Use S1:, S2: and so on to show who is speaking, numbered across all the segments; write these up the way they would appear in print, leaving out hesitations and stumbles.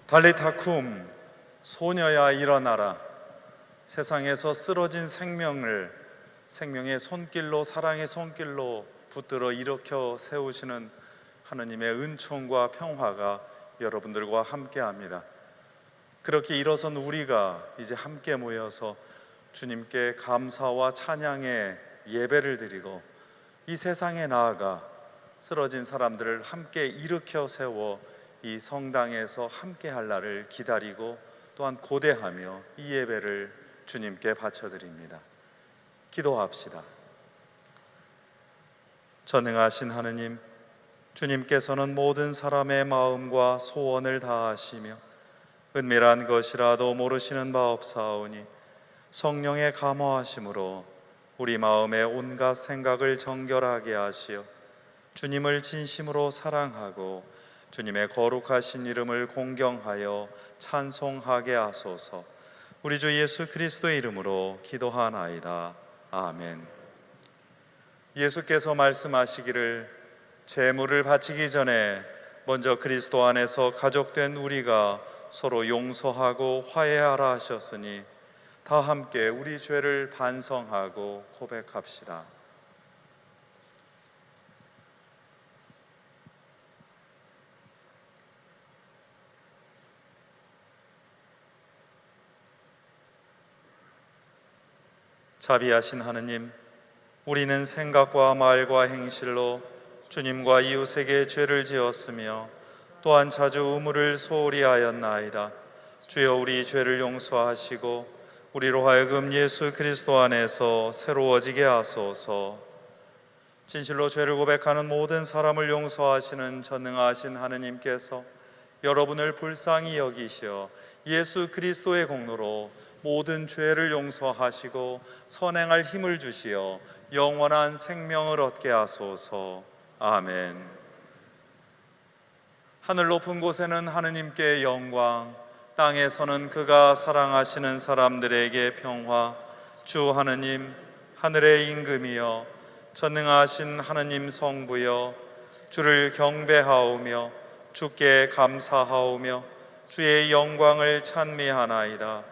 S1: 달리타쿰, 소녀야 일어나라. 세상에서 쓰러진 생명의 손길로, 사랑의 손길로 붙들어 일으켜 세우시는 하느님의 은총과 평화가 여러분들과 함께합니다. 그렇게 일어선 우리가 이제 함께 모여서 주님께 감사와 찬양의 예배를 드리고 이 세상에 나아가 쓰러진 사람들을 함께 일으켜 세워 이 성당에서 함께 할 날을 기다리고 또한 고대하며 이 예배를 주님께 바쳐드립니다. 기도합시다. 전능하신 하느님, 주님께서는 모든 사람의 마음과 소원을 다하시며 은밀한 것이라도 모르시는 바 없사오니 성령의 감화하심으로 우리 마음의 온갖 생각을 정결하게 하시어 주님을 진심으로 사랑하고 주님의 거룩하신 이름을 공경하여 찬송하게 하소서. 우리 주 예수 그리스도의 이름으로 기도하나이다. 아멘. 예수께서 말씀하시기를 제물을 바치기 전에 먼저 그리스도 안에서 가족된 우리가 서로 용서하고 화해하라 하셨으니 다 함께 우리 죄를 반성하고 고백합시다. 자비하신 하느님, 우리는 생각과 말과 행실로 주님과 이웃에게 죄를 지었으며 또한 자주 의무를 소홀히 하였나이다. 주여 우리 죄를 용서하시고 우리로 하여금 예수 그리스도 안에서 새로워지게 하소서. 진실로 죄를 고백하는 모든 사람을 용서하시는 전능하신 하느님께서 여러분을 불쌍히 여기시어 예수 그리스도의 공로로 모든 죄를 용서하시고 선행할 힘을 주시어 영원한 생명을 얻게 하소서. 아멘. 하늘 높은 곳에는 하느님께 영광, 땅에서는 그가 사랑하시는 사람들에게 평화. 주 하느님, 하늘의 임금이여, 전능하신 하느님 성부여, 주를 경배하오며 주께 감사하오며 주의 영광을 찬미하나이다.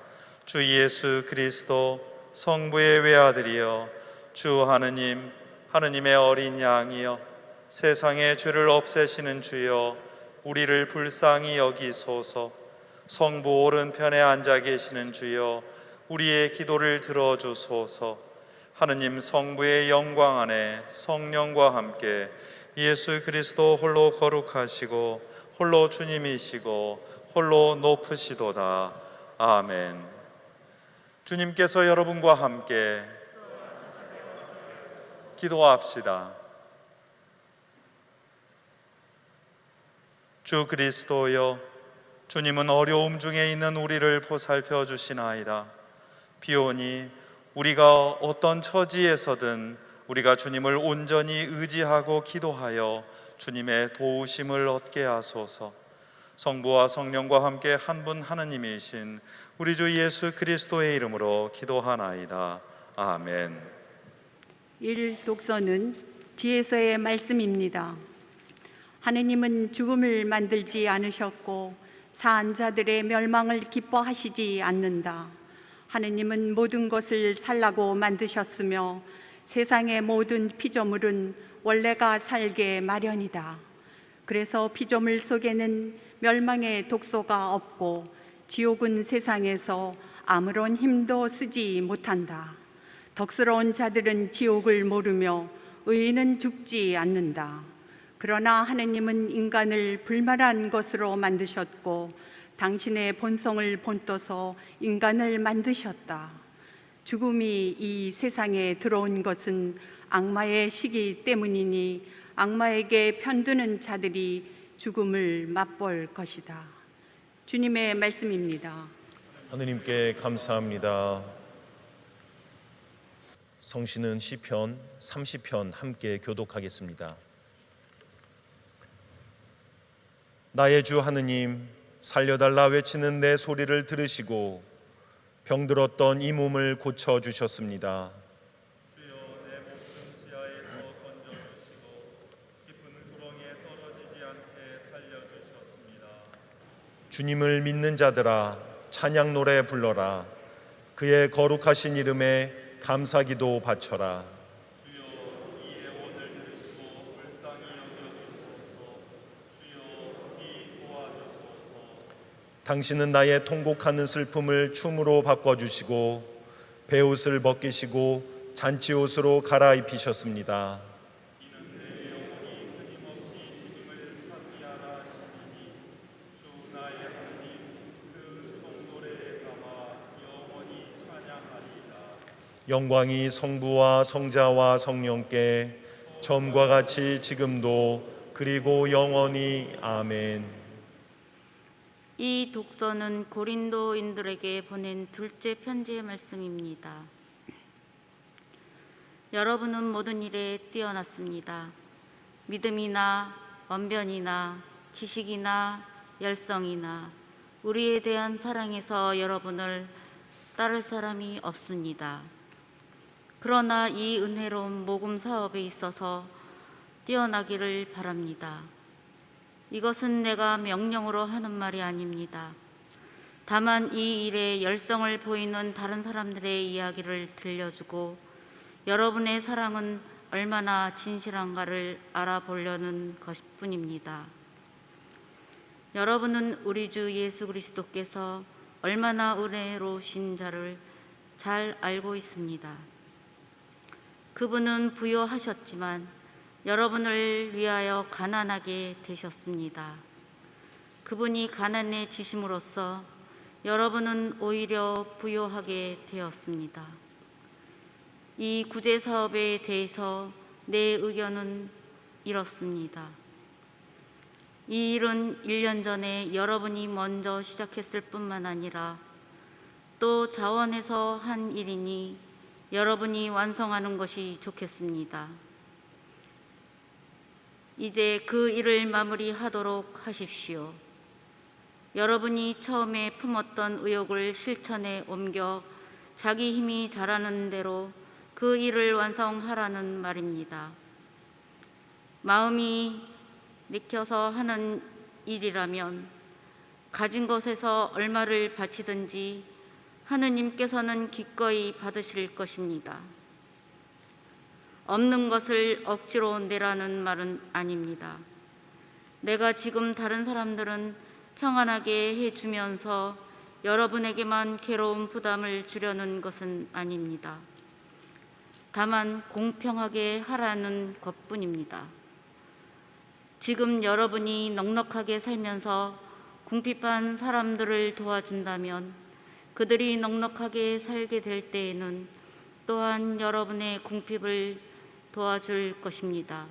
S1: 주 예수 그리스도 성부의 외아들이여, 주 하느님, 하느님의 어린 양이여, 세상의 죄를 없애시는 주여, 우리를 불쌍히 여기소서. 성부 오른편에 앉아 계시는 주여, 우리의 기도를 들어주소서. 하느님 성부의 영광 안에 성령과 함께 예수 그리스도 홀로 거룩하시고 홀로 주님이시고 홀로 높으시도다. 아멘. 주님께서 여러분과 함께 기도합시다. 주 그리스도여, 주님은 어려움 중에 있는 우리를 보살펴 주시나이다. 비오니 우리가 어떤 처지에서든 우리가 주님을 온전히 의지하고 기도하여 주님의 도우심을 얻게 하소서. 성부와 성령과 함께 한 분 하느님이신 우리 주 예수 그리스도의 이름으로 기도하나이다. 아멘.
S2: 1 독서는 뒤에서의 말씀입니다. 하느님은 죽음을 만들지 않으셨고 사한 자들의 멸망을 기뻐하시지 않는다. 하느님은 모든 것을 살라고 만드셨으며 세상의 모든 피조물은 원래가 살게 마련이다. 그래서 피조물 속에는 멸망의 독소가 없고 지옥은 세상에서 아무런 힘도 쓰지 못한다. 덕스러운 자들은 지옥을 모르며 의인은 죽지 않는다. 그러나 하느님은 인간을 불말한 것으로 만드셨고 당신의 본성을 본떠서 인간을 만드셨다. 죽음이 이 세상에 들어온 것은 악마의 시기 때문이니 악마에게 편드는 자들이 죽음을 맛볼 것이다. 주님의 말씀입니다.
S3: 하느님께 감사합니다. 성신은 시편 30편 함께 교독하겠습니다. 나의 주 하느님, 살려달라 외치는 내 소리를 들으시고 병들었던 이 몸을 고쳐주셨습니다.
S1: 주여, 내 목숨 지하에서 건져주시고 깊은 구렁에 떨어지지 않게 살려주셨습니다.
S3: 주님을 믿는 자들아 찬양 노래 불러라. 그의 거룩하신 이름에 감사기도 바쳐라. 당신은 나의 통곡하는 슬픔을 춤으로 바꿔주시고 베옷을 벗기시고 잔치옷으로 갈아입히셨습니다. 영광이 성부와 성자와 성령께 전과 같이 지금도 그리고 영원히 아멘.
S4: 이 독서는 고린도인들에게 보낸 둘째 편지의 말씀입니다. 여러분은 모든 일에 뛰어났습니다. 믿음이나 언변이나 지식이나 열성이나 우리에 대한 사랑에서 여러분을 따를 사람이 없습니다. 그러나 이 은혜로운 복음 사업에 있어서 뛰어나기를 바랍니다. 이것은 내가 명령으로 하는 말이 아닙니다. 다만 이 일에 열성을 보이는 다른 사람들의 이야기를 들려주고 여러분의 사랑은 얼마나 진실한가를 알아보려는 것뿐입니다. 여러분은 우리 주 예수 그리스도께서 얼마나 은혜로우신 자를 잘 알고 있습니다. 그분은 부요하셨지만 여러분을 위하여 가난하게 되셨습니다. 그분이 가난해지심으로써 여러분은 오히려 부요하게 되었습니다. 이 구제 사업에 대해서 내 의견은 이렇습니다. 이 일은 1년 전에 여러분이 먼저 시작했을 뿐만 아니라 또 자원해서 한 일이니 여러분이 완성하는 것이 좋겠습니다. 이제 그 일을 마무리하도록 하십시오. 여러분이 처음에 품었던 의욕을 실천에 옮겨 자기 힘이 자라는 대로 그 일을 완성하라는 말입니다. 마음이 내켜서 하는 일이라면 가진 것에서 얼마를 바치든지 하느님께서는 기꺼이 받으실 것입니다. 없는 것을 억지로 내라는 말은 아닙니다. 내가 지금 다른 사람들은 평안하게 해주면서 여러분에게만 괴로운 부담을 주려는 것은 아닙니다. 다만 공평하게 하라는 것뿐입니다. 지금 여러분이 넉넉하게 살면서 궁핍한 사람들을 도와준다면 그들이 넉넉하게 살게 될 때에는 또한 여러분의 궁핍을 도와줄 것입니다.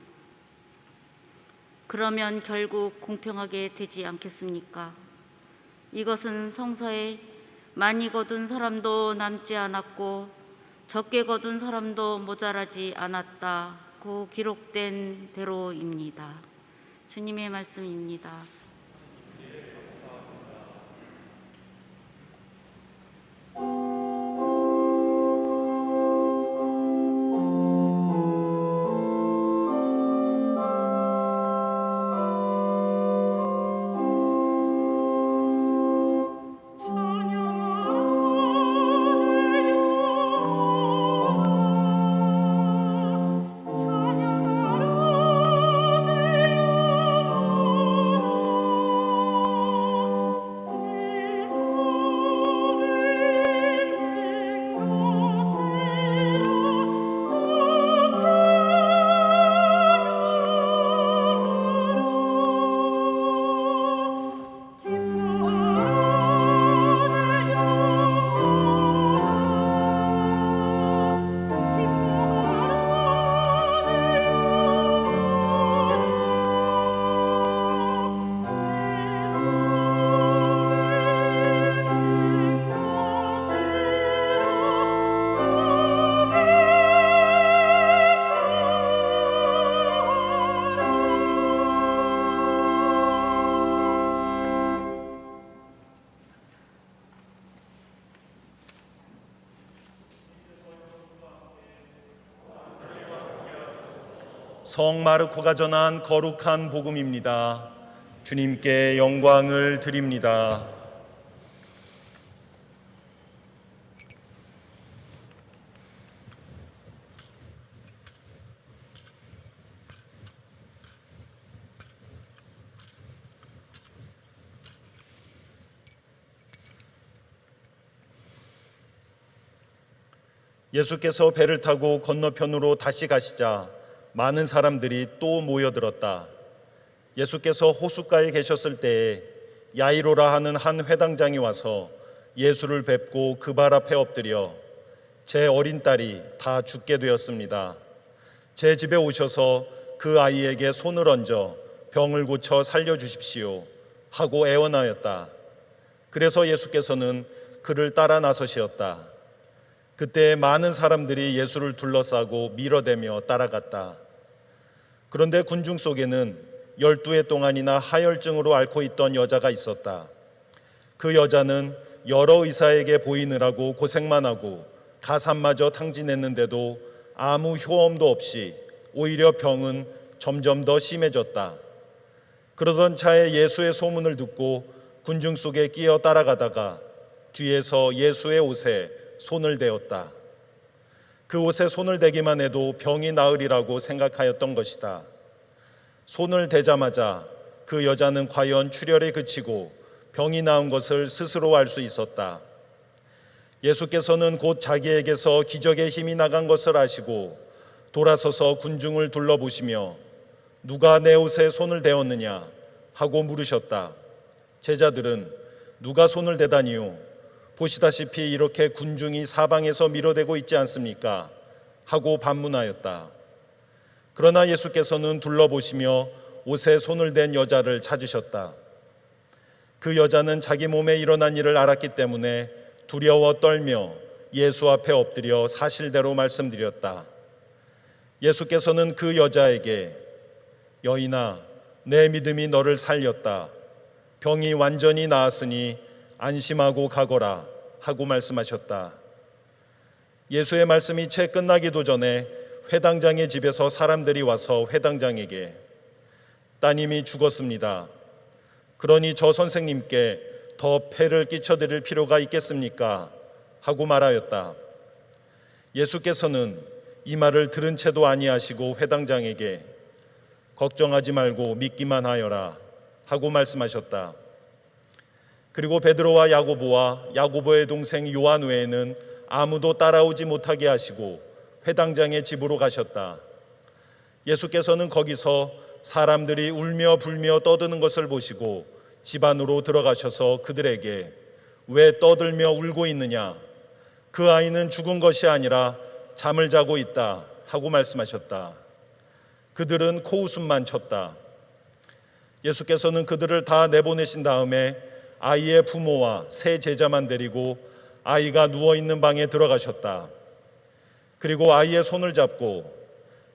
S4: 그러면 결국 공평하게 되지 않겠습니까? 이것은 성서에 많이 거둔 사람도 남지 않았고 적게 거둔 사람도 모자라지 않았다고 기록된 대로입니다. 주님의 말씀입니다.
S3: 성 마르코가 전한 거룩한 복음입니다. 주님께 영광을 드립니다. 예수께서 배를 타고 건너편으로 다시 가시자 많은 사람들이 또 모여들었다. 예수께서 호숫가에 계셨을 때에 야이로라 하는 한 회당장이 와서 예수를 뵙고 그 발 앞에 엎드려 제 어린 딸이 다 죽게 되었습니다. 제 집에 오셔서 그 아이에게 손을 얹어 병을 고쳐 살려주십시오 하고 애원하였다. 그래서 예수께서는 그를 따라 나서시었다. 그때 많은 사람들이 예수를 둘러싸고 밀어대며 따라갔다. 그런데 군중 속에는 12해 동안이나 하혈증으로 앓고 있던 여자가 있었다. 그 여자는 여러 의사에게 보이느라고 고생만 하고 가산마저 탕진했는데도 아무 효험도 없이 오히려 병은 점점 더 심해졌다. 그러던 차에 예수의 소문을 듣고 군중 속에 끼어 따라가다가 뒤에서 예수의 옷에 손을 대었다. 그 옷에 손을 대기만 해도 병이 나으리라고 생각하였던 것이다. 손을 대자마자 그 여자는 과연 출혈에 그치고 병이 나은 것을 스스로 알 수 있었다. 예수께서는 곧 자기에게서 기적의 힘이 나간 것을 아시고 돌아서서 군중을 둘러보시며 누가 내 옷에 손을 대었느냐 하고 물으셨다. 제자들은 누가 손을 대다니요? 보시다시피 이렇게 군중이 사방에서 밀어대고 있지 않습니까? 하고 반문하였다. 그러나 예수께서는 둘러보시며 옷에 손을 댄 여자를 찾으셨다. 그 여자는 자기 몸에 일어난 일을 알았기 때문에 두려워 떨며 예수 앞에 엎드려 사실대로 말씀드렸다. 예수께서는 그 여자에게 여인아, 내 믿음이 너를 살렸다. 병이 완전히 나았으니 안심하고 가거라 하고 말씀하셨다. 예수의 말씀이 채 끝나기도 전에 회당장의 집에서 사람들이 와서 회당장에게 따님이 죽었습니다. 그러니 저 선생님께 더 폐를 끼쳐드릴 필요가 있겠습니까? 하고 말하였다. 예수께서는 이 말을 들은 채도 아니하시고 회당장에게 걱정하지 말고 믿기만 하여라 하고 말씀하셨다. 그리고 베드로와 야고보와 야고보의 동생 요한 외에는 아무도 따라오지 못하게 하시고 회당장의 집으로 가셨다. 예수께서는 거기서 사람들이 울며 불며 떠드는 것을 보시고 집 안으로 들어가셔서 그들에게 왜 떠들며 울고 있느냐? 그 아이는 죽은 것이 아니라 잠을 자고 있다 하고 말씀하셨다. 그들은 코웃음만 쳤다. 예수께서는 그들을 다 내보내신 다음에 아이의 부모와 세 제자만 데리고 아이가 누워있는 방에 들어가셨다. 그리고 아이의 손을 잡고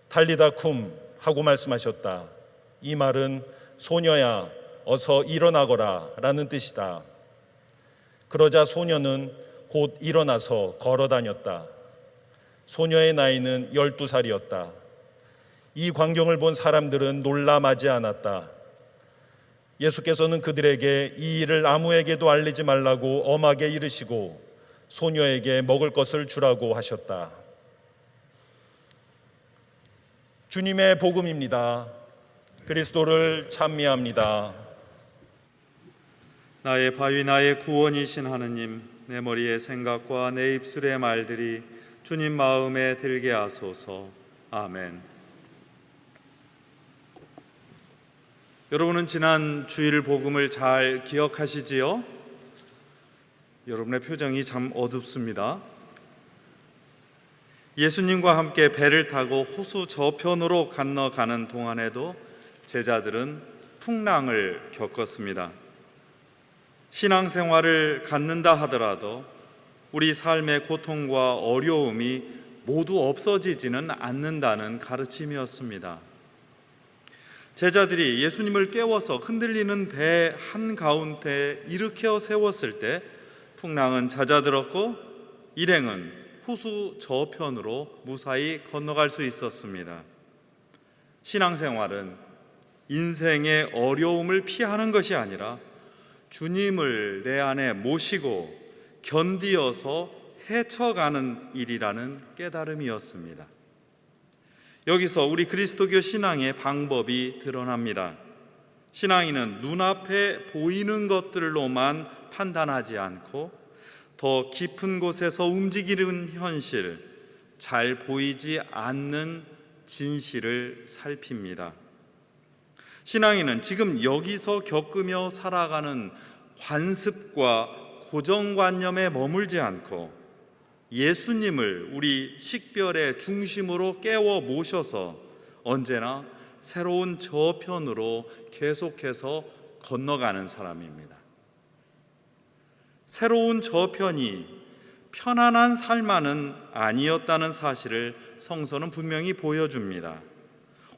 S3: 달리다 쿰 하고 말씀하셨다. 이 말은 소녀야 어서 일어나거라 라는 뜻이다. 그러자 소녀는 곧 일어나서 걸어 다녔다. 소녀의 나이는 12살이었다. 이 광경을 본 사람들은 놀라 마지 않았다. 예수께서는 그들에게 이 일을 아무에게도 알리지 말라고 엄하게 이르시고 소녀에게 먹을 것을 주라고 하셨다. 주님의 복음입니다. 그리스도를 찬미합니다.
S1: 나의 바위 나의 구원이신 하느님, 내 머리의 생각과 내 입술의 말들이 주님 마음에 들게 하소서. 아멘. 여러분은 지난 주일 복음을 잘 기억하시지요? 여러분의 표정이 참 어둡습니다. 예수님과 함께 배를 타고 호수 저편으로 건너가는 동안에도 제자들은 풍랑을 겪었습니다. 신앙생활을 갖는다 하더라도 우리 삶의 고통과 어려움이 모두 없어지지는 않는다는 가르침이었습니다. 제자들이 예수님을 깨워서 흔들리는 배 한가운데 일으켜 세웠을 때 풍랑은 잦아들었고 일행은 호수 저편으로 무사히 건너갈 수 있었습니다. 신앙생활은 인생의 어려움을 피하는 것이 아니라 주님을 내 안에 모시고 견디어서 헤쳐가는 일이라는 깨달음이었습니다. 여기서 우리 그리스도교 신앙의 방법이 드러납니다. 신앙인은 눈앞에 보이는 것들로만 판단하지 않고 더 깊은 곳에서 움직이는 현실, 잘 보이지 않는 진실을 살핍니다. 신앙인은 지금 여기서 겪으며 살아가는 관습과 고정관념에 머물지 않고 예수님을 우리 식별의 중심으로 깨워 모셔서 언제나 새로운 저편으로 계속해서 건너가는 사람입니다. 새로운 저편이 편안한 삶만은 아니었다는 사실을 성서는 분명히 보여줍니다.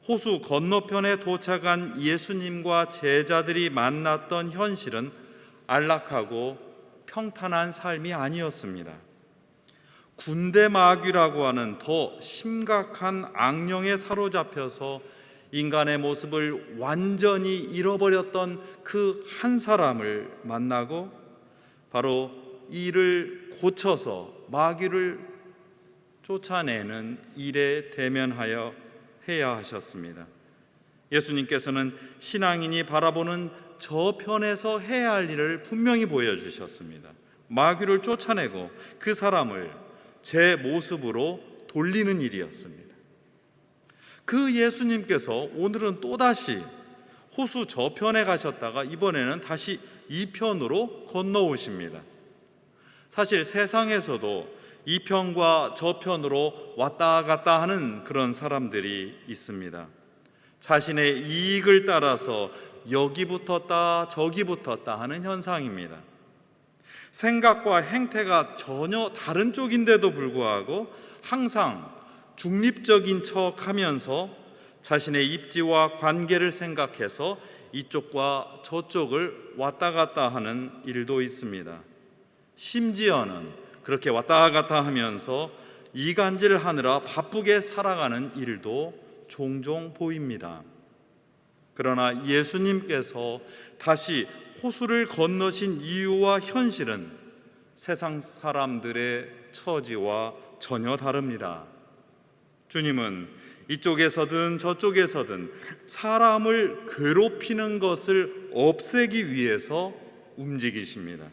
S1: 호수 건너편에 도착한 예수님과 제자들이 만났던 현실은 안락하고 평탄한 삶이 아니었습니다. 군대 마귀라고 하는 더 심각한 악령에 사로잡혀서 인간의 모습을 완전히 잃어버렸던 그 한 사람을 만나고 바로 이를 고쳐서 마귀를 쫓아내는 일에 대면하여 해야 하셨습니다. 예수님께서는 신앙인이 바라보는 저편에서 해야 할 일을 분명히 보여주셨습니다. 마귀를 쫓아내고 그 사람을 제 모습으로 돌리는 일이었습니다. 그 예수님께서 오늘은 또다시 호수 저편에 가셨다가 이번에는 다시 이 편으로 건너오십니다. 사실 세상에서도 이 편과 저 편으로 왔다 갔다 하는 그런 사람들이 있습니다. 자신의 이익을 따라서 여기 붙었다 저기 붙었다 하는 현상입니다. 생각과 행태가 전혀 다른 쪽인데도 불구하고 항상 중립적인 척하면서 자신의 입지와 관계를 생각해서 이쪽과 저쪽을 왔다 갔다 하는 일도 있습니다. 심지어는 그렇게 왔다 갔다 하면서 이간질을 하느라 바쁘게 살아가는 일도 종종 보입니다. 그러나 예수님께서 다시 호수를 건너신 이유와 현실은 세상 사람들의 처지와 전혀 다릅니다. 주님은 이쪽에서든 저쪽에서든 사람을 괴롭히는 것을 없애기 위해서 움직이십니다.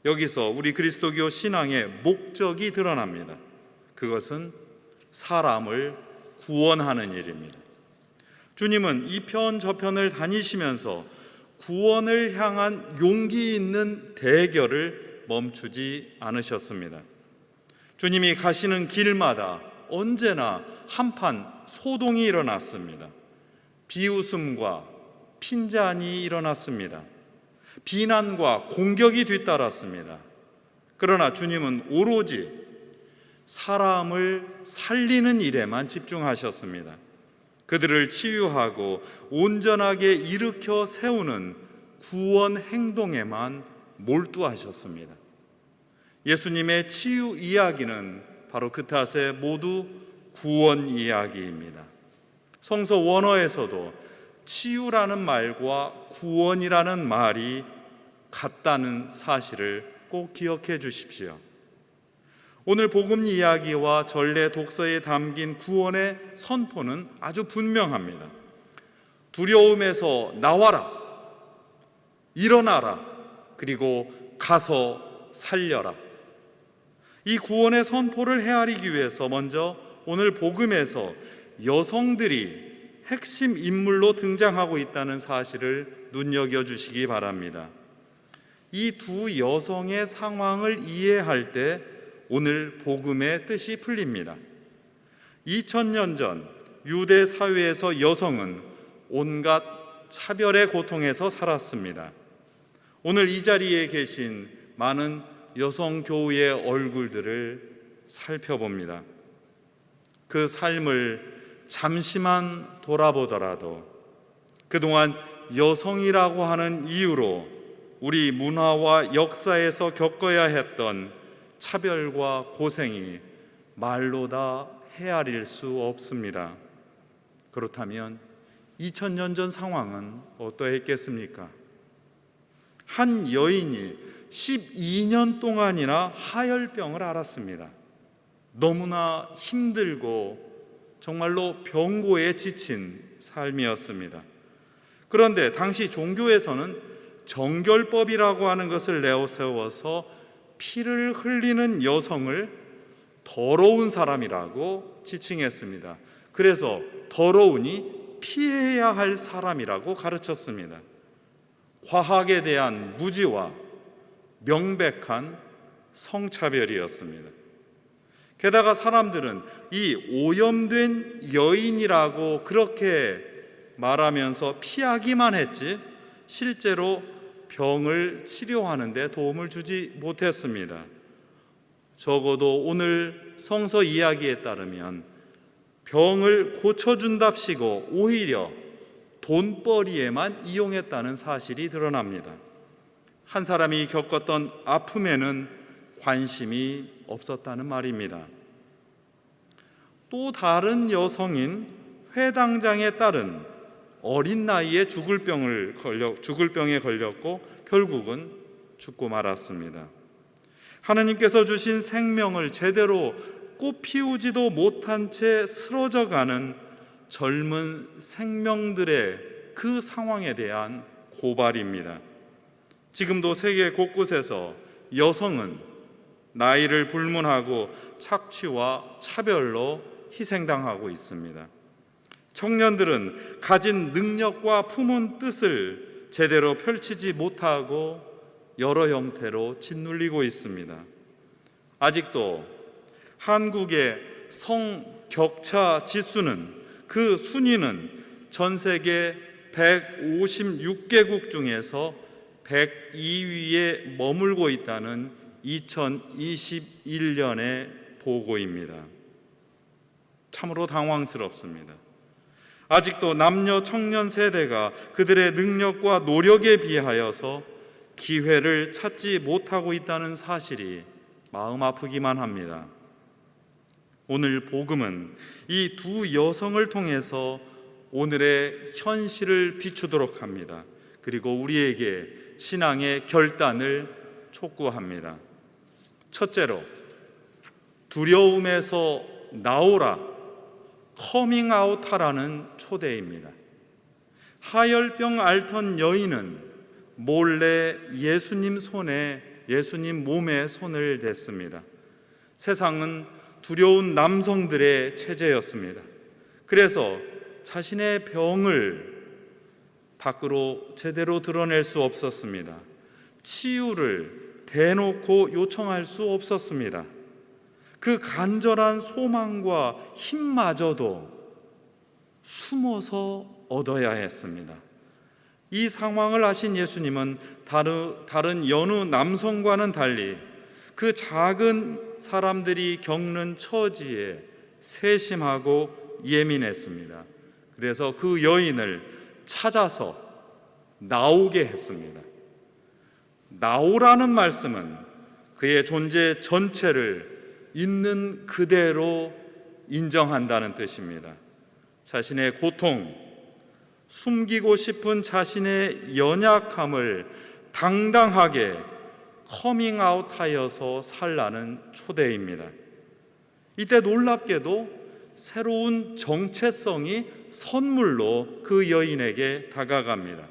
S1: 여기서 우리 그리스도교 신앙의 목적이 드러납니다. 그것은 사람을 구원하는 일입니다. 주님은 이 편 저편을 다니시면서 구원을 향한 용기 있는 대결을 멈추지 않으셨습니다. 주님이 가시는 길마다 언제나 한판 소동이 일어났습니다. 비웃음과 핀잔이 일어났습니다. 비난과 공격이 뒤따랐습니다. 그러나 주님은 오로지 사람을 살리는 일에만 집중하셨습니다. 그들을 치유하고 온전하게 일으켜 세우는 구원 행동에만 몰두하셨습니다. 예수님의 치유 이야기는 바로 그 탓에 모두 구원 이야기입니다. 성서 원어에서도 치유라는 말과 구원이라는 말이 같다는 사실을 꼭 기억해 주십시오. 오늘 복음 이야기와 전래 독서에 담긴 구원의 선포는 아주 분명합니다. 두려움에서 나와라, 일어나라, 그리고 가서 살려라. 이 구원의 선포를 헤아리기 위해서 먼저 오늘 복음에서 여성들이 핵심 인물로 등장하고 있다는 사실을 눈여겨주시기 바랍니다. 이 두 여성의 상황을 이해할 때 오늘 복음의 뜻이 풀립니다. 2000년 전 유대 사회에서 여성은 온갖 차별의 고통에서 살았습니다. 오늘 이 자리에 계신 많은 여성 교우의 얼굴들을 살펴봅니다. 그 삶을 잠시만 돌아보더라도 그동안 여성이라고 하는 이유로 우리 문화와 역사에서 겪어야 했던 차별과 고생이 말로 다 헤아릴 수 없습니다. 그렇다면 2000년 전 상황은 어떠했겠습니까? 한 여인이 12년 동안이나 하혈병을 앓았습니다. 너무나 힘들고 정말로 병고에 지친 삶이었습니다. 그런데 당시 종교에서는 정결법이라고 하는 것을 내세워서 피를 흘리는 여성을 더러운 사람이라고 지칭했습니다. 그래서 더러우니 피해야 할 사람이라고 가르쳤습니다. 과학에 대한 무지와 명백한 성차별이었습니다. 게다가 사람들은 이 오염된 여인이라고 그렇게 말하면서 피하기만 했지 실제로 병을 치료하는 데 도움을 주지 못했습니다. 적어도 오늘 성서 이야기에 따르면 병을 고쳐준답시고 오히려 돈벌이에만 이용했다는 사실이 드러납니다. 한 사람이 겪었던 아픔에는 관심이 없었다는 말입니다. 또 다른 여성인 회당장의 딸은 어린 나이에 죽을 병에 걸렸고 결국은 죽고 말았습니다. 하느님께서 주신 생명을 제대로 꽃 피우지도 못한 채 쓰러져가는 젊은 생명들의 그 상황에 대한 고발입니다. 지금도 세계 곳곳에서 여성은 나이를 불문하고 착취와 차별로 희생당하고 있습니다. 청년들은 가진 능력과 품은 뜻을 제대로 펼치지 못하고 여러 형태로 짓눌리고 있습니다. 아직도 한국의 성격차 지수는 그 순위는 전 세계 156개국 중에서 102위에 머물고 있다는 2021년의 보고입니다. 참으로 당황스럽습니다. 아직도 남녀 청년 세대가 그들의 능력과 노력에 비하여서 기회를 찾지 못하고 있다는 사실이 마음 아프기만 합니다. 오늘 복음은 이 두 여성을 통해서 오늘의 현실을 비추도록 합니다. 그리고 우리에게 신앙의 결단을 촉구합니다. 첫째로, 두려움에서 나오라, 커밍아웃하라는 초대입니다. 하혈병 앓던 여인은 몰래 예수님 몸에 손을 댔습니다. 세상은 두려운 남성들의 체제였습니다. 그래서 자신의 병을 밖으로 제대로 드러낼 수 없었습니다. 치유를 대놓고 요청할 수 없었습니다. 그 간절한 소망과 힘마저도 숨어서 얻어야 했습니다. 이 상황을 아신 예수님은 다른 여느 남성과는 달리 그 작은 사람들이 겪는 처지에 세심하고 예민했습니다. 그래서 그 여인을 찾아서 나오게 했습니다. 나오라는 말씀은 그의 존재 전체를 있는 그대로 인정한다는 뜻입니다. 자신의 고통, 숨기고 싶은 자신의 연약함을 당당하게 커밍아웃하여서 살라는 초대입니다. 이때 놀랍게도 새로운 정체성이 선물로 그 여인에게 다가갑니다.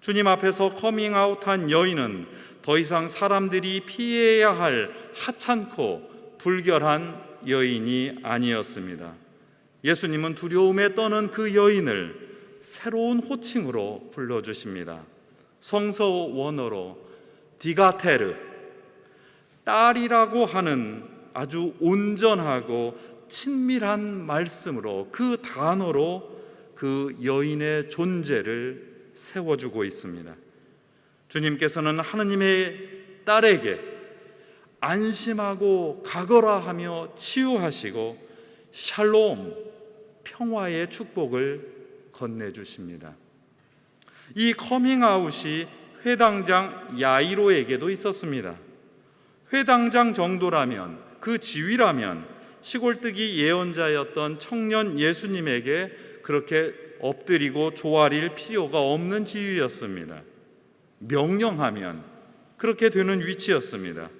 S1: 주님 앞에서 커밍아웃한 여인은 더 이상 사람들이 피해야 할 하찮고 불결한 여인이 아니었습니다. 예수님은 두려움에 떠는 그 여인을 새로운 호칭으로 불러주십니다. 성서 원어로 디가테르, 딸이라고 하는 아주 온전하고 친밀한 말씀으로, 그 단어로 그 여인의 존재를 세워주고 있습니다. 주님께서는 하느님의 딸에게 안심하고 가거라 하며 치유하시고 샬롬, 평화의 축복을 건네주십니다. 이 커밍아웃이 회당장 야이로에게도 있었습니다. 회당장 정도라면, 그 지위라면 시골뜨기 예언자였던 청년 예수님에게 그렇게 엎드리고 조아릴 필요가 없는 지위였습니다. 명령하면 그렇게 되는 위치였습니다.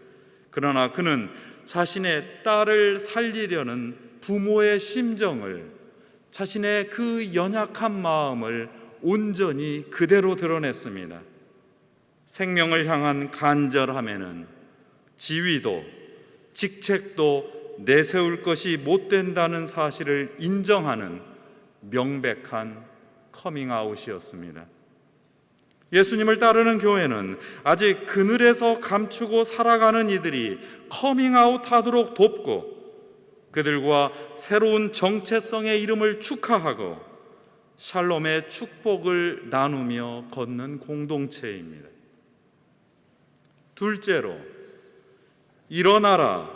S1: 그러나 그는 자신의 딸을 살리려는 부모의 심정을, 자신의 그 연약한 마음을 온전히 그대로 드러냈습니다. 생명을 향한 간절함에는 지위도 직책도 내세울 것이 못 된다는 사실을 인정하는 명백한 커밍아웃이었습니다. 예수님을 따르는 교회는 아직 그늘에서 감추고 살아가는 이들이 커밍아웃하도록 돕고, 그들과 새로운 정체성의 이름을 축하하고 샬롬의 축복을 나누며 걷는 공동체입니다. 둘째로, 일어나라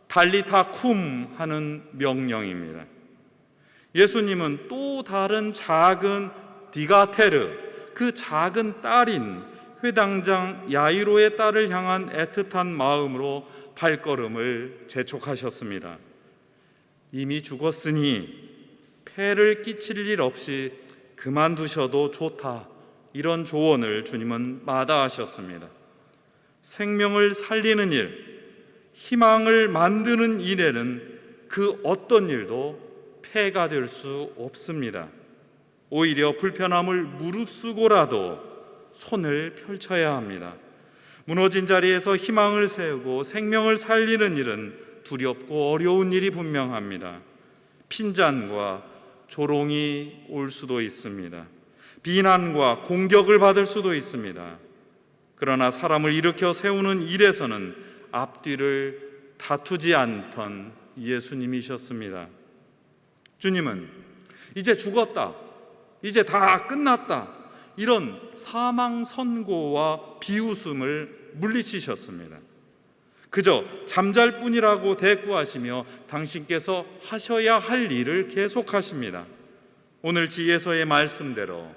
S1: 달리타 쿰 하는 명령입니다. 예수님은 또 다른 작은 디가테르, 그 작은 딸인 회당장 야이로의 딸을 향한 애틋한 마음으로 발걸음을 재촉하셨습니다. 이미 죽었으니 폐를 끼칠 일 없이 그만두셔도 좋다, 이런 조언을 주님은 마다하셨습니다. 생명을 살리는 일, 희망을 만드는 일에는 그 어떤 일도 폐가 될 수 없습니다. 오히려 불편함을 무릅쓰고라도 손을 펼쳐야 합니다. 무너진 자리에서 희망을 세우고 생명을 살리는 일은 두렵고 어려운 일이 분명합니다. 핀잔과 조롱이 올 수도 있습니다. 비난과 공격을 받을 수도 있습니다. 그러나 사람을 일으켜 세우는 일에서는 앞뒤를 다투지 않던 예수님이셨습니다. 주님은 이제 죽었다, 이제 다 끝났다, 이런 사망 선고와 비웃음을 물리치셨습니다. 그저 잠잘 뿐이라고 대꾸하시며 당신께서 하셔야 할 일을 계속하십니다. 오늘 지혜서의 말씀대로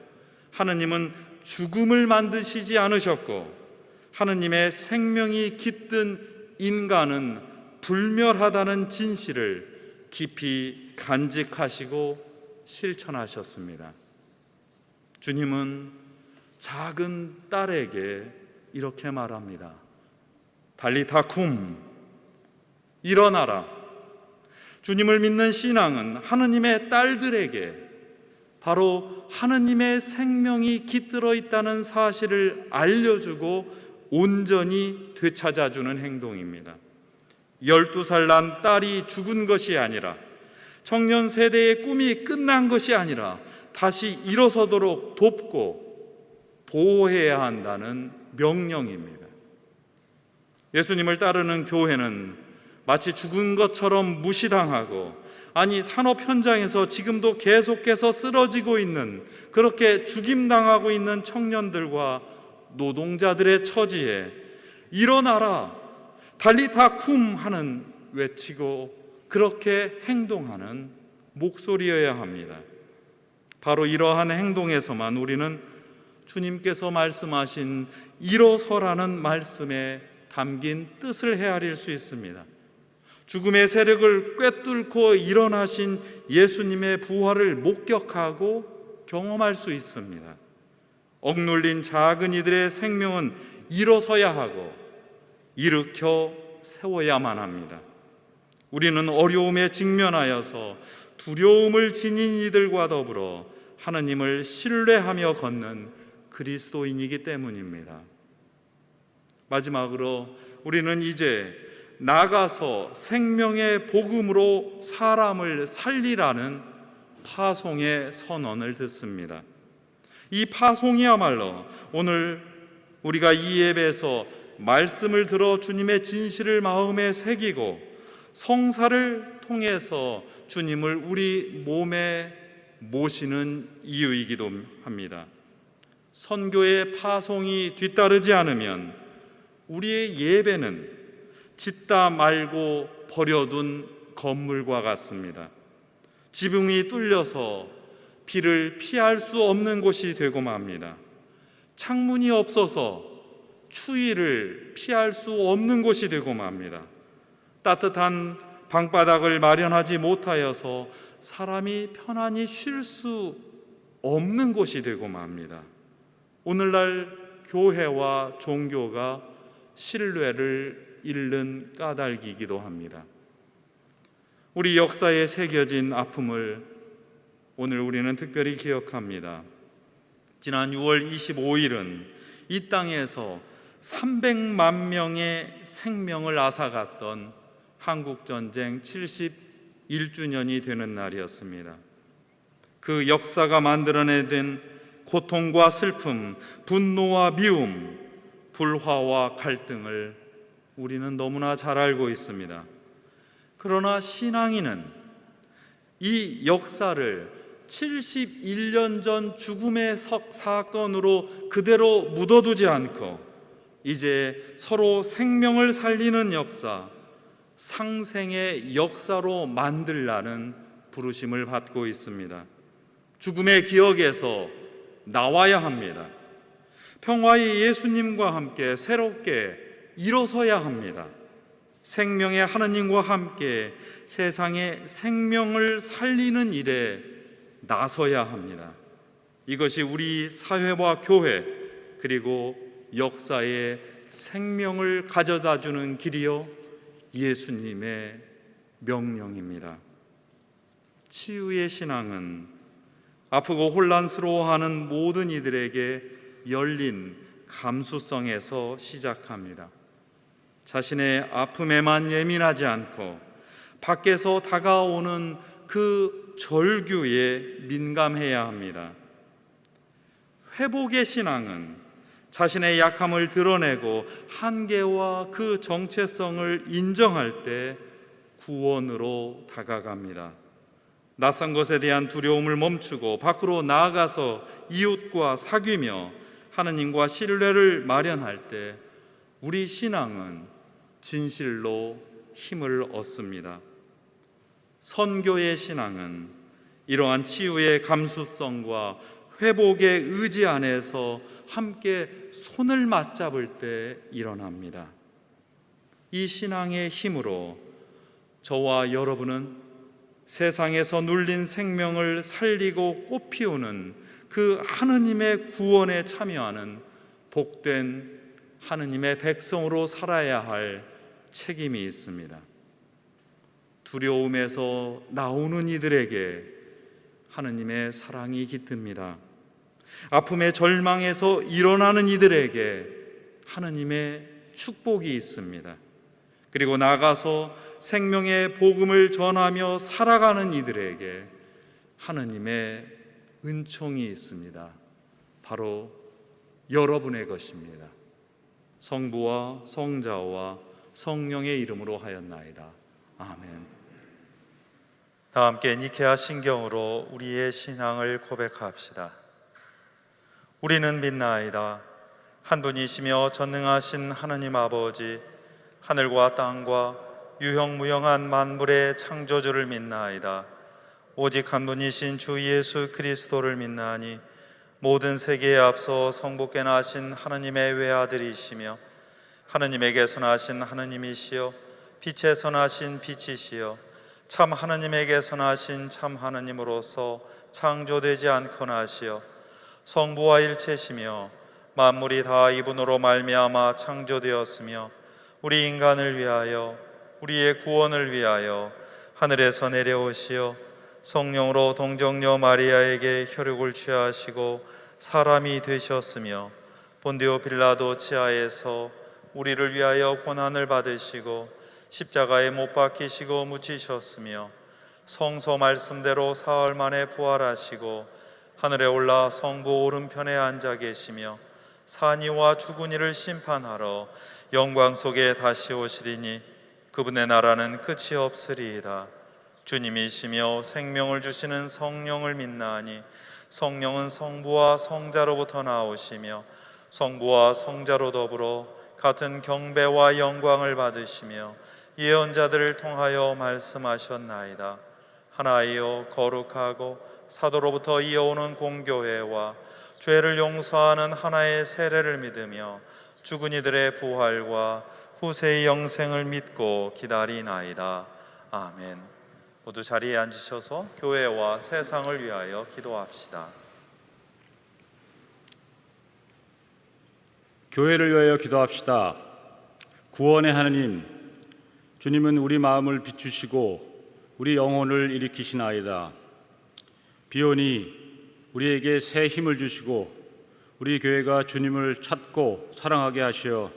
S1: 하느님은 죽음을 만드시지 않으셨고, 하느님의 생명이 깃든 인간은 불멸하다는 진실을 깊이 간직하시고 실천하셨습니다. 주님은 작은 딸에게 이렇게 말합니다. 달리타 쿰, 일어나라. 주님을 믿는 신앙은 하느님의 딸들에게 바로 하느님의 생명이 깃들어 있다는 사실을 알려주고 온전히 되찾아주는 행동입니다. 12살 난 딸이 죽은 것이 아니라, 청년 세대의 꿈이 끝난 것이 아니라 다시 일어서도록 돕고 보호해야 한다는 명령입니다. 예수님을 따르는 교회는 마치 죽은 것처럼 무시당하고, 아니 산업 현장에서 지금도 계속해서 쓰러지고 있는, 그렇게 죽임당하고 있는 청년들과 노동자들의 처지에 일어나라 달리타 쿰 하는 외치고 그렇게 행동하는 목소리여야 합니다. 바로 이러한 행동에서만 우리는 주님께서 말씀하신 일어서라는 말씀에 담긴 뜻을 헤아릴 수 있습니다. 죽음의 세력을 꿰뚫고 일어나신 예수님의 부활을 목격하고 경험할 수 있습니다. 억눌린 작은 이들의 생명은 일어서야 하고 일으켜 세워야만 합니다. 우리는 어려움에 직면하여서 두려움을 지닌 이들과 더불어 하느님을 신뢰하며 걷는 그리스도인이기 때문입니다. 마지막으로 우리는 이제 나가서 생명의 복음으로 사람을 살리라는 파송의 선언을 듣습니다. 이 파송이야말로 오늘 우리가 이 예배에서 말씀을 들어 주님의 진실을 마음에 새기고 성사를 통해서 주님을 우리 몸에 모시는 이유이기도 합니다. 선교의 파송이 뒤따르지 않으면 우리의 예배는 짓다 말고 버려둔 건물과 같습니다. 지붕이 뚫려서 비를 피할 수 없는 곳이 되고 맙니다. 창문이 없어서 추위를 피할 수 없는 곳이 되고 맙니다. 따뜻한 방바닥을 마련하지 못하여서 사람이 편안히 쉴 수 없는 곳이 되고 맙니다. 오늘날 교회와 종교가 신뢰를 잃는 까닭이기도 합니다. 우리 역사에 새겨진 아픔을 오늘 우리는 특별히 기억합니다. 지난 6월 25일은 이 땅에서 300만 명의 생명을 앗아갔던 한국전쟁 71주년이 되는 날이었습니다. 그 역사가 만들어내던 고통과 슬픔, 분노와 미움, 불화와 갈등을 우리는 너무나 잘 알고 있습니다. 그러나 신앙인은 이 역사를 71년 전 죽음의 사건으로 그대로 묻어두지 않고 이제 서로 생명을 살리는 역사, 상생의 역사로 만들라는 부르심을 받고 있습니다. 죽음의 기억에서 나와야 합니다. 평화의 예수님과 함께 새롭게 일어서야 합니다. 생명의 하느님과 함께 세상의 생명을 살리는 일에 나서야 합니다. 이것이 우리 사회와 교회 그리고 역사에 생명을 가져다주는 길이요 예수님의 명령입니다. 치유의 신앙은 아프고 혼란스러워하는 모든 이들에게 열린 감수성에서 시작합니다. 자신의 아픔에만 예민하지 않고 밖에서 다가오는 그 절규에 민감해야 합니다. 회복의 신앙은 자신의 약함을 드러내고 한계와 그 정체성을 인정할 때 구원으로 다가갑니다. 낯선 것에 대한 두려움을 멈추고 밖으로 나아가서 이웃과 사귀며 하느님과 신뢰를 마련할 때 우리 신앙은 진실로 힘을 얻습니다. 선교의 신앙은 이러한 치유의 감수성과 회복의 의지 안에서 함께 손을 맞잡을 때 일어납니다. 이 신앙의 힘으로 저와 여러분은 세상에서 눌린 생명을 살리고 꽃피우는 그 하느님의 구원에 참여하는 복된 하느님의 백성으로 살아야 할 책임이 있습니다. 두려움에서 나오는 이들에게 하느님의 사랑이 깃듭니다. 아픔의 절망에서 일어나는 이들에게 하느님의 축복이 있습니다. 그리고 나가서 생명의 복음을 전하며 살아가는 이들에게 하느님의 은총이 있습니다. 바로 여러분의 것입니다. 성부와 성자와 성령의 이름으로 하였나이다. 아멘. 다 함께 니케아 신경으로 우리의 신앙을 고백합시다. 우리는 믿나이다. 한 분이시며 전능하신 하느님 아버지, 하늘과 땅과 유형무형한 만물의 창조주를 믿나이다. 오직 한 분이신 주 예수 그리스도를 믿나니 모든 세계에 앞서 성부께 나신 하느님의 외아들이시며 하느님에게서 나신 하느님이시여 빛에서 나신 빛이시여 참 하느님에게서 나신 참 하느님으로서 창조되지 않거나시여 성부와 일체시며 만물이 다 이분으로 말미암아 창조되었으며 우리 인간을 위하여 우리의 구원을 위하여 하늘에서 내려오시어 성령으로 동정녀 마리아에게 혈육을 취하시고 사람이 되셨으며 본디오 빌라도 치하에서 우리를 위하여 고난을 받으시고 십자가에 못 박히시고 묻히셨으며 성서 말씀대로 사흘 만에 부활하시고 하늘에 올라 성부 오른편에 앉아 계시며 산이와 죽은 이를 심판하러 영광 속에 다시 오시리니 그분의 나라는 끝이 없으리이다. 주님이시며 생명을 주시는 성령을 믿나니 성령은 성부와 성자로부터 나오시며 성부와 성자로 더불어 같은 경배와 영광을 받으시며 예언자들을 통하여 말씀하셨나이다. 하나이요 거룩하고 사도로부터 이어오는 공교회와 죄를 용서하는 하나의 세례를 믿으며 죽은 이들의 부활과 후세의 영생을 믿고 기다리나이다. 아멘. 모두 자리에 앉으셔서 교회와 세상을 위하여 기도합시다.
S5: 교회를 위하여 기도합시다. 구원의 하느님, 주님은 우리 마음을 비추시고 우리 영혼을 일으키시나이다. 비오니 우리에게 새 힘을 주시고 우리 교회가 주님을 찾고 사랑하게 하시어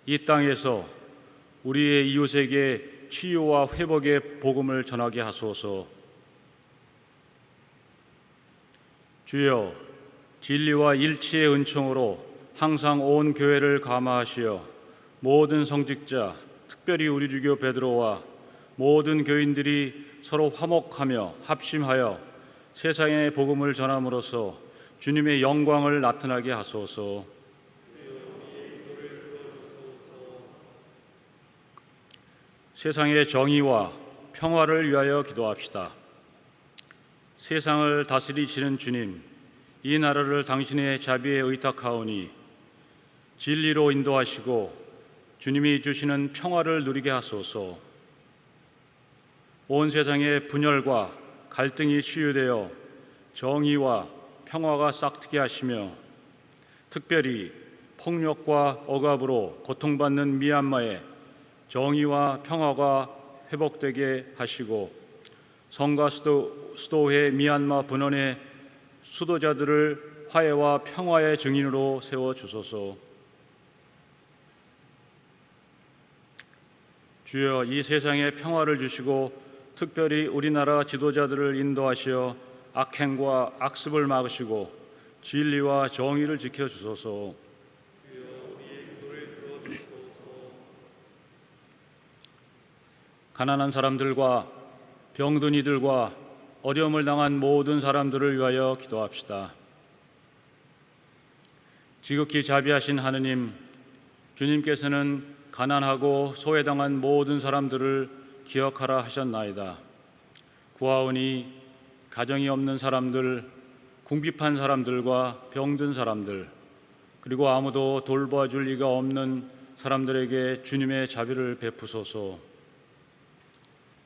S5: 이 땅에서 우리의 이웃에게 치유와 회복의 복음을 전하게 하소서. 주여, 진리와 일치의 은총으로 항상 온 교회를 감화하시어 모든 성직자, 특별히 우리 주교 베드로와 모든 교인들이 서로 화목하며 합심하여 세상의 복음을 전함으로써 주님의 영광을 나타나게 하소서. 세상의 정의와 평화를 위하여 기도합시다. 세상을 다스리시는 주님, 이 나라를 당신의 자비에 의탁하오니 진리로 인도하시고 주님이 주시는 평화를 누리게 하소서. 온 세상의 분열과 갈등이 치유되어 정의와 평화가 싹트게 하시며 특별히 폭력과 억압으로 고통받는 미얀마에 정의와 평화가 회복되게 하시고 성가 수도회 미얀마 분원의 수도자들을 화해와 평화의 증인으로 세워주소서. 주여, 이 세상에 평화를 주시고 특별히 우리나라 지도자들을 인도하시어 악행과 악습을 막으시고 진리와 정의를 지켜주소서. 가난한 사람들과 병든 이들과 어려움을 당한 모든 사람들을 위하여 기도합시다. 지극히 자비하신 하느님, 주님께서는 가난하고 소외당한 모든 사람들을 기억하라 하셨나이다. 구하오니 가정이 없는 사람들, 궁핍한 사람들과 병든 사람들, 그리고 아무도 돌봐줄 리가 없는 사람들에게 주님의 자비를 베푸소서.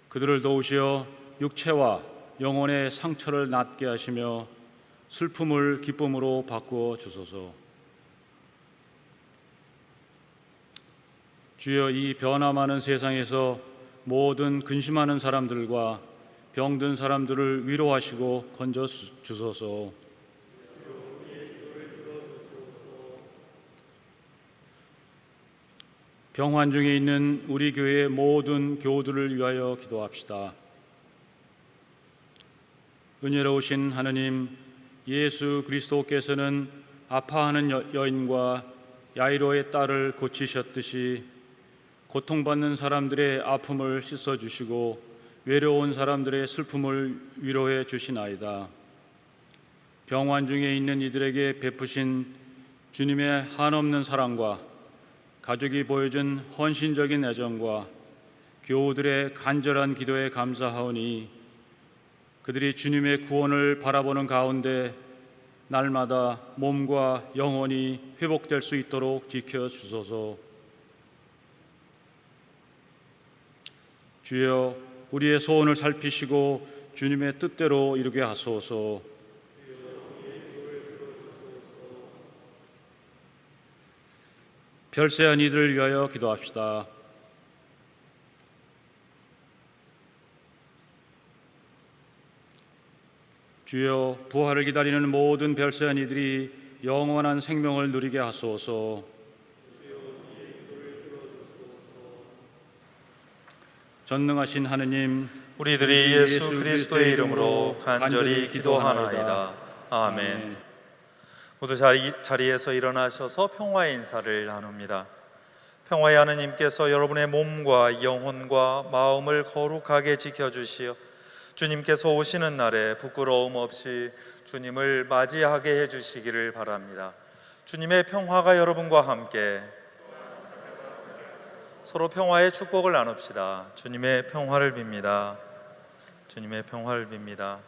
S5: 그들을 도우시어 육체와 영혼의 상처를 낫게 하시며 슬픔을 기쁨으로 바꾸어 주소서. 주여, 이 변화 많은 세상에서 모든 근심하는 사람들과 병든 사람들을 위로하시고 건져 주소서. 병환 중에 있는 우리 교회의 모든 교우들을 위하여 기도합시다. 은혜로우신 하느님, 예수 그리스도께서는 아파하는 여인과 야이로의 딸을 고치셨듯이 고통받는 사람들의 아픔을 씻어주시고 외로운 사람들의 슬픔을 위로해 주시나이다. 병환 중에 있는 이들에게 베푸신 주님의 한없는 사랑과 가족이 보여준 헌신적인 애정과 교우들의 간절한 기도에 감사하오니 그들이 주님의 구원을 바라보는 가운데 날마다 몸과 영혼이 회복될 수 있도록 지켜주소서. 주여, 우리의 소원을 살피시고 주님의 뜻대로 이루게 하소서. 별세한 이들을 위하여 기도합시다. 주여, 부활을 기다리는 모든 별세한 이들이 영원한 생명을 누리게 하소서. 전능하신 하느님,
S1: 우리들이 예수 그리스도의 이름으로 간절히 기도하나이다. 아멘. 모두 자리에서 일어나셔서 평화의 인사를 나눕니다. 평화의 하느님께서 여러분의 몸과 영혼과 마음을 거룩하게 지켜주시어 주님께서 오시는 날에 부끄러움 없이 주님을 맞이하게 해주시기를 바랍니다. 주님의 평화가 여러분과 함께. 서로 평화의 축복을 나눕시다. 주님의 평화를 빕니다. 주님의 평화를 빕니다.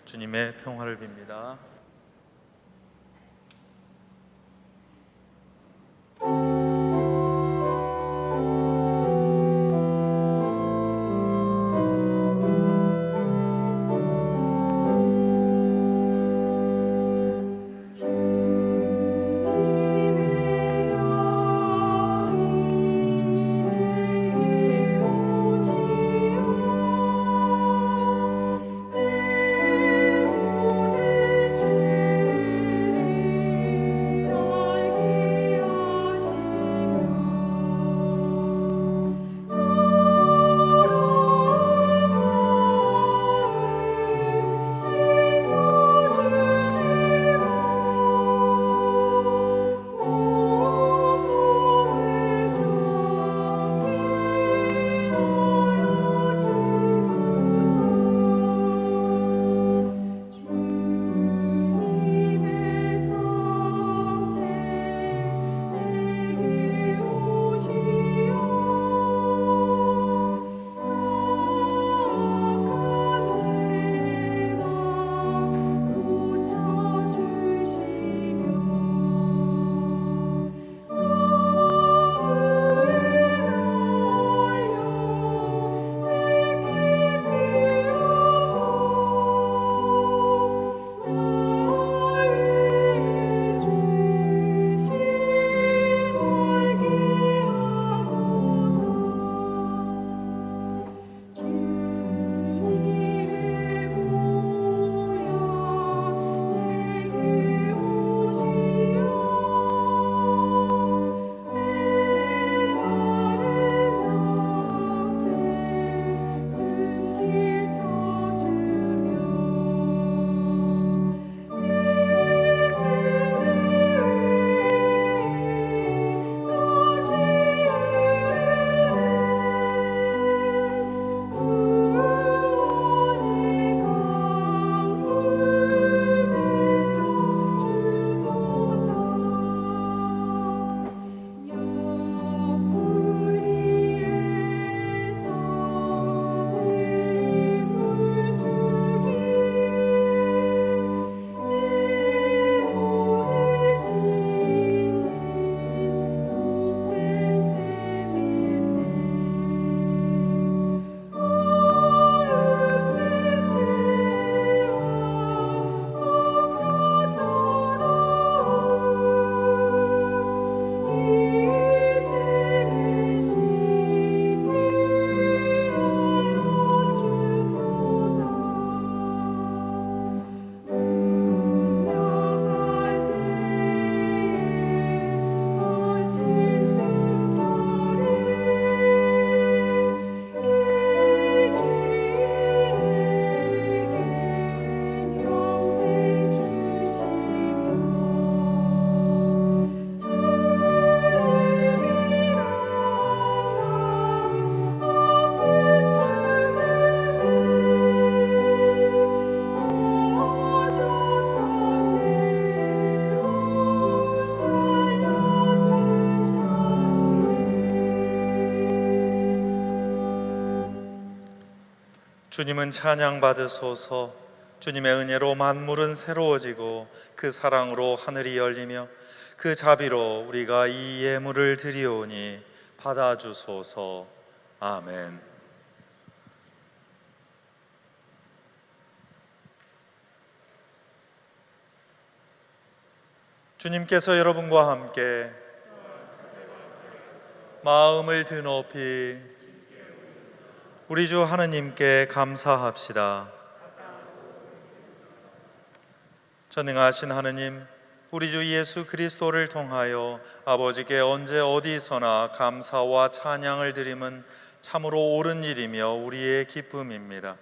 S1: 주님의 평화를 빕니다. 주님은 찬양받으소서. 주님의 은혜로 만물은 새로워지고 그 사랑으로 하늘이 열리며 그 자비로 우리가 이 예물을 드리오니 받아주소서. 아멘. 주님께서 여러분과 함께 마음을 드높이 우리 주 하느님께 감사합시다. 전능하신 하느님, 우리 주 예수 그리스도를 통하여 아버지께 언제 어디서나 감사와 찬양을 드림은 참으로 옳은 일이며 우리의 기쁨입니다.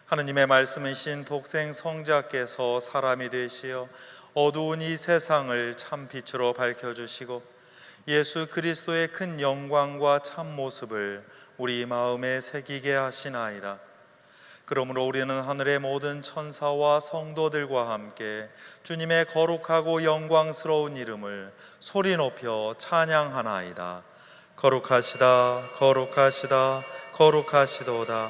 S1: 하느님의 말씀이신 독생 성자께서 사람이 되시어 어두운 이 세상을 참 빛으로 밝혀주시고 예수 그리스도의 큰 영광과 참 모습을 우리 마음에 새기게 하시나이다. 그러므로 우리는 하늘의 모든 천사와 성도들과 함께 주님의 거룩하고 영광스러운 이름을 소리 높여 찬양하나이다. 거룩하시다, 거룩하시다, 거룩하시도다.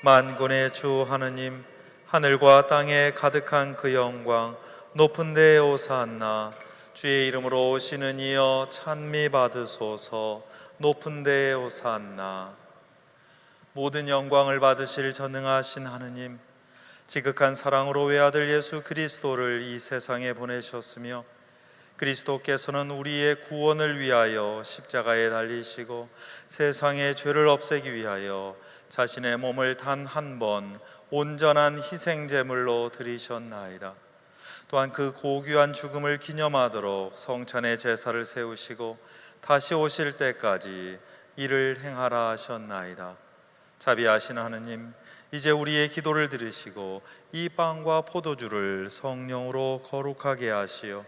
S1: 만군의 주 하느님, 하늘과 땅에 가득한 그 영광, 높은 데에 오사한나. 주의 이름으로 오시는 이여 찬미 받으소서. 높은 데에 오사한나. 모든 영광을 받으실 전능하신 하느님, 지극한 사랑으로 외아들 예수 그리스도를 이 세상에 보내셨으며 그리스도께서는 우리의 구원을 위하여 십자가에 달리시고 세상의 죄를 없애기 위하여 자신의 몸을 단 한 번 온전한 희생제물로 드리셨나이다. 또한 그 고귀한 죽음을 기념하도록 성찬의 제사를 세우시고 다시 오실 때까지 이를 행하라 하셨나이다. 자비하신 하느님, 이제 우리의 기도를 들으시고 이 빵과 포도주를 성령으로 거룩하게 하시어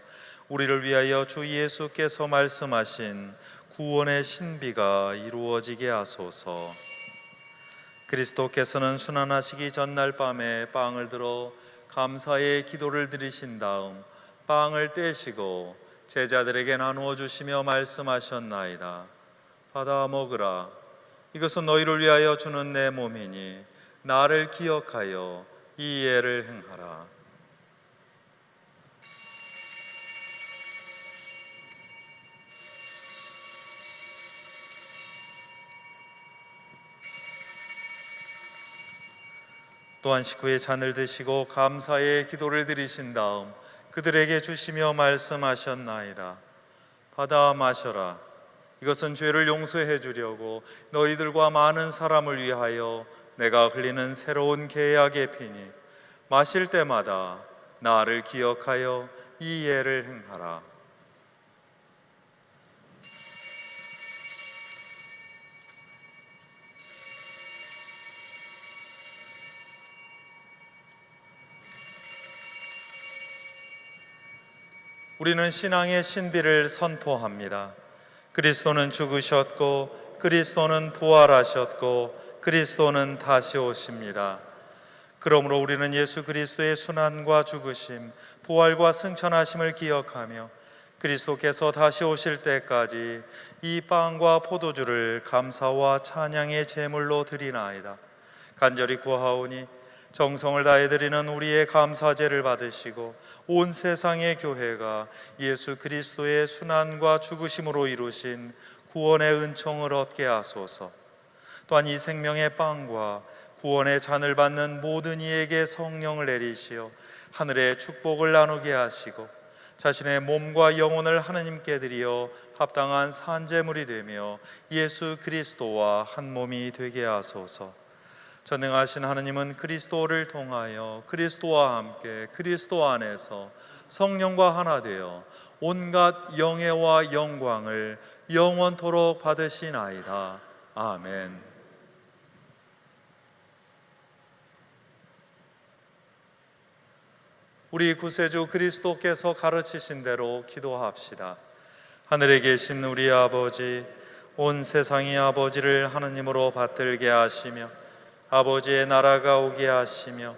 S1: 우리를 위하여 주 예수께서 말씀하신 구원의 신비가 이루어지게 하소서. 그리스도께서는 순환하시기 전날 밤에 빵을 들어 감사의 기도를 드리신 다음 빵을 떼시고 제자들에게 나누어 주시며 말씀하셨나이다. 받아 먹으라. 이것은 너희를 위하여 주는 내 몸이니 나를 기억하여 이 예를 행하라. 또한 식후에 잔을 드시고 감사의 기도를 드리신 다음 그들에게 주시며 말씀하셨나이다. 받아 마셔라. 이것은 죄를 용서해 주려고 너희들과 많은 사람을 위하여 내가 흘리는 새로운 계약의 피니 마실 때마다 나를 기억하여 이 예를 행하라. 우리는 신앙의 신비를 선포합니다. 그리스도는 죽으셨고 그리스도는 부활하셨고 그리스도는 다시 오십니다. 그러므로 우리는 예수 그리스도의 순환과 죽으심, 부활과 승천하심을 기억하며 그리스도께서 다시 오실 때까지 이 빵과 포도주를 감사와 찬양의 제물로 드리나이다. 간절히 구하오니 정성을 다해 드리는 우리의 감사제를 받으시고 온 세상의 교회가 예수 그리스도의 순환과 죽으심으로 이루신 구원의 은총을 얻게 하소서. 또한 이 생명의 빵과 구원의 잔을 받는 모든 이에게 성령을 내리시어 하늘의 축복을 나누게 하시고 자신의 몸과 영혼을 하느님께 드리어 합당한 산제물이 되며 예수 그리스도와 한 몸이 되게 하소서. 전능하신 하느님은 그리스도를 통하여 그리스도와 함께 그리스도 안에서 성령과 하나 되어 온갖 영예와 영광을 영원토록 받으시나이다. 아멘. 우리 구세주 그리스도께서 가르치신 대로 기도합시다. 하늘에 계신 우리 아버지, 온 세상이 아버지를 하느님으로 받들게 하시며 아버지의 나라가 오게 하시며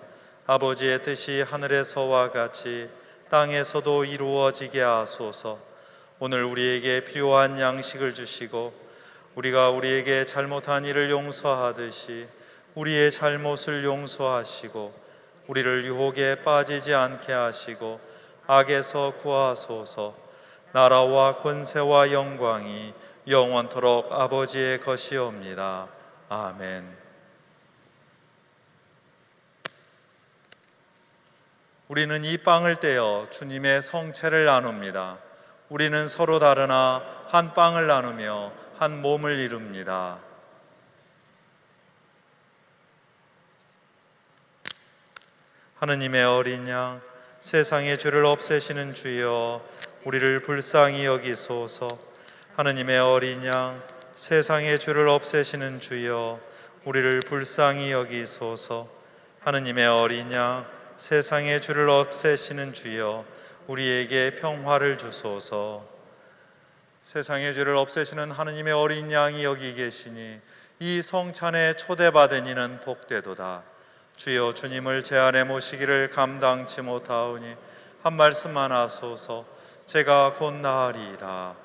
S1: 아버지의 뜻이 하늘에서와 같이 땅에서도 이루어지게 하소서. 오늘 우리에게 필요한 양식을 주시고 우리가 우리에게 잘못한 일을 용서하듯이 우리의 잘못을 용서하시고 우리를 유혹에 빠지지 않게 하시고 악에서 구하소서. 나라와 권세와 영광이 영원토록 아버지의 것이옵니다. 아멘. 우리는 이 빵을 떼어 주님의 성체를 나눕니다. 우리는 서로 다르나 한 빵을 나누며 한 몸을 이룹니다. 하느님의 어린 양, 세상의 죄를 없애시는 주여, 우리를 불쌍히 여기소서. 하느님의 어린 양, 세상의 죄를 없애시는 주여, 우리를 불쌍히 여기소서. 하느님의 어린 양, 세상의 죄를 없애시는 주여, 우리에게 평화를 주소서. 세상의 죄를 없애시는 하느님의 어린 양이 여기 계시니 이 성찬에 초대받은 이는 복되도다. 주여, 주님을 제 안에 모시기를 감당치 못하오니 한 말씀만 하소서. 제가 곧 나으리이다.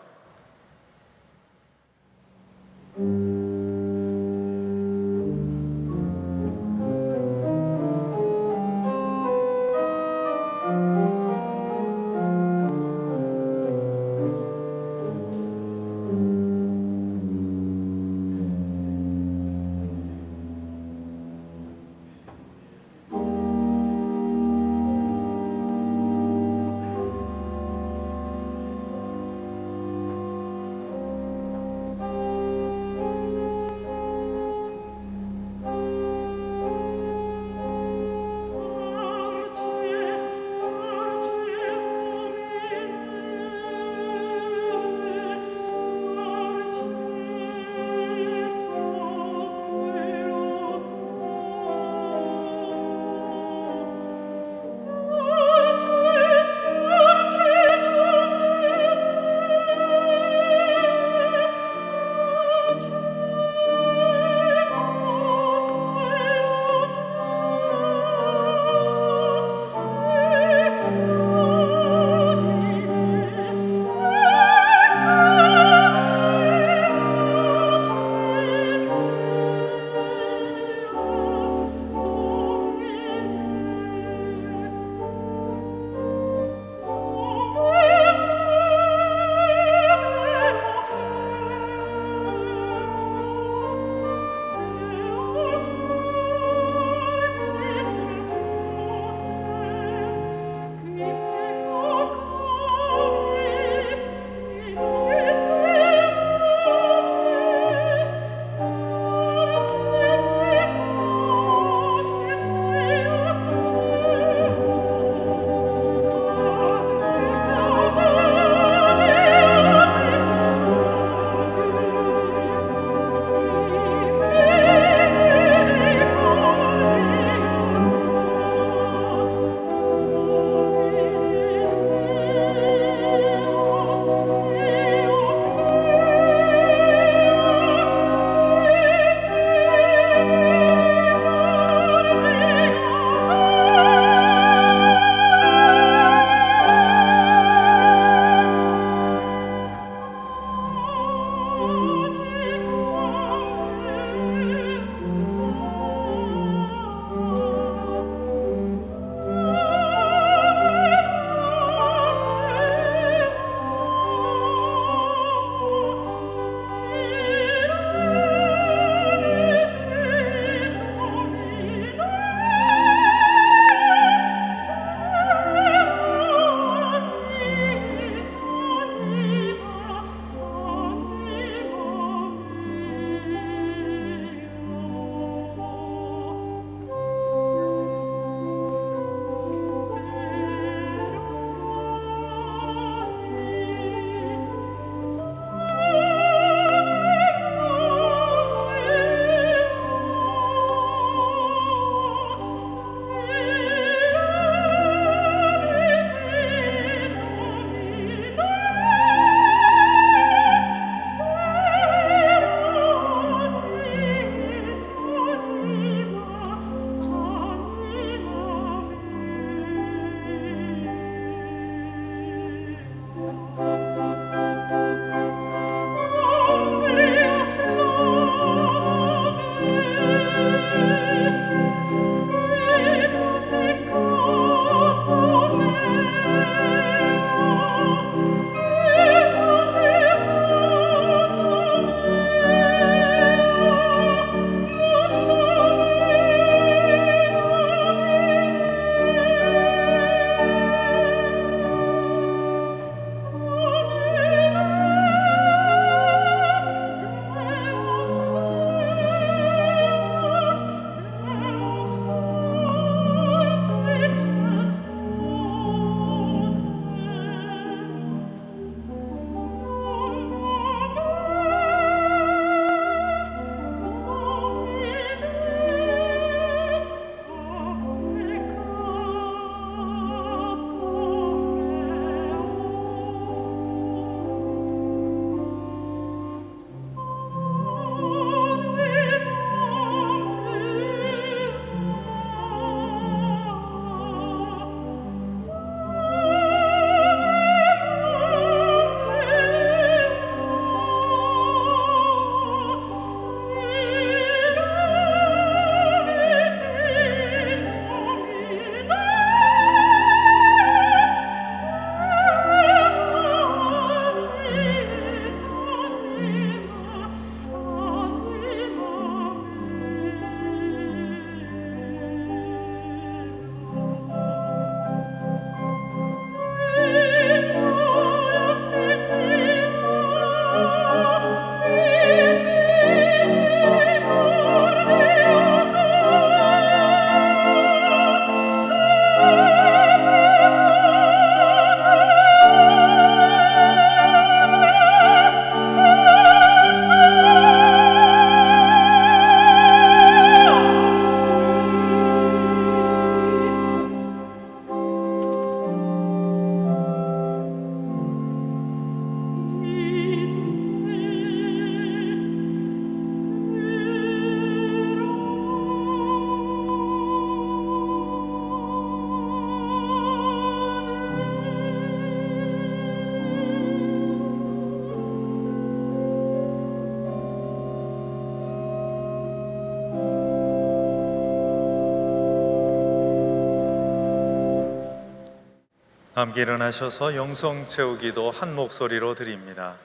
S1: 함께 일어나셔서 영성 채우기도 한 목소리로 드립니다.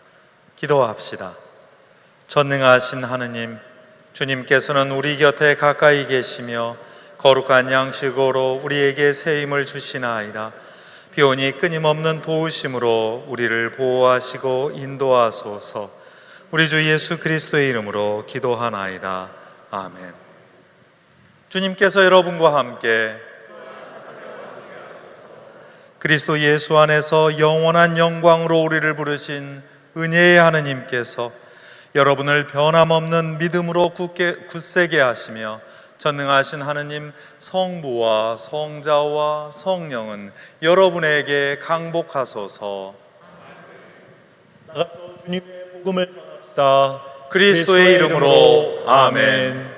S1: 기도합시다. 전능하신 하느님, 주님께서는 우리 곁에 가까이 계시며 거룩한 양식으로 우리에게 새 힘을 주시나이다. 비오니 끊임없는 도우심으로 우리를 보호하시고 인도하소서. 우리 주 예수 그리스도의 이름으로 기도하나이다. 아멘. 주님께서 여러분과 함께 그리스도 예수 안에서 영원한 영광으로 우리를 부르신 은혜의 하느님께서 여러분을 변함없는 믿음으로 굳세게 하시며 전능하신 하느님 성부와 성자와 성령은 여러분에게 강복하소서.
S3: 나가서 주님의 복음을 전합시다.
S1: 그리스도의 이름으로 아멘.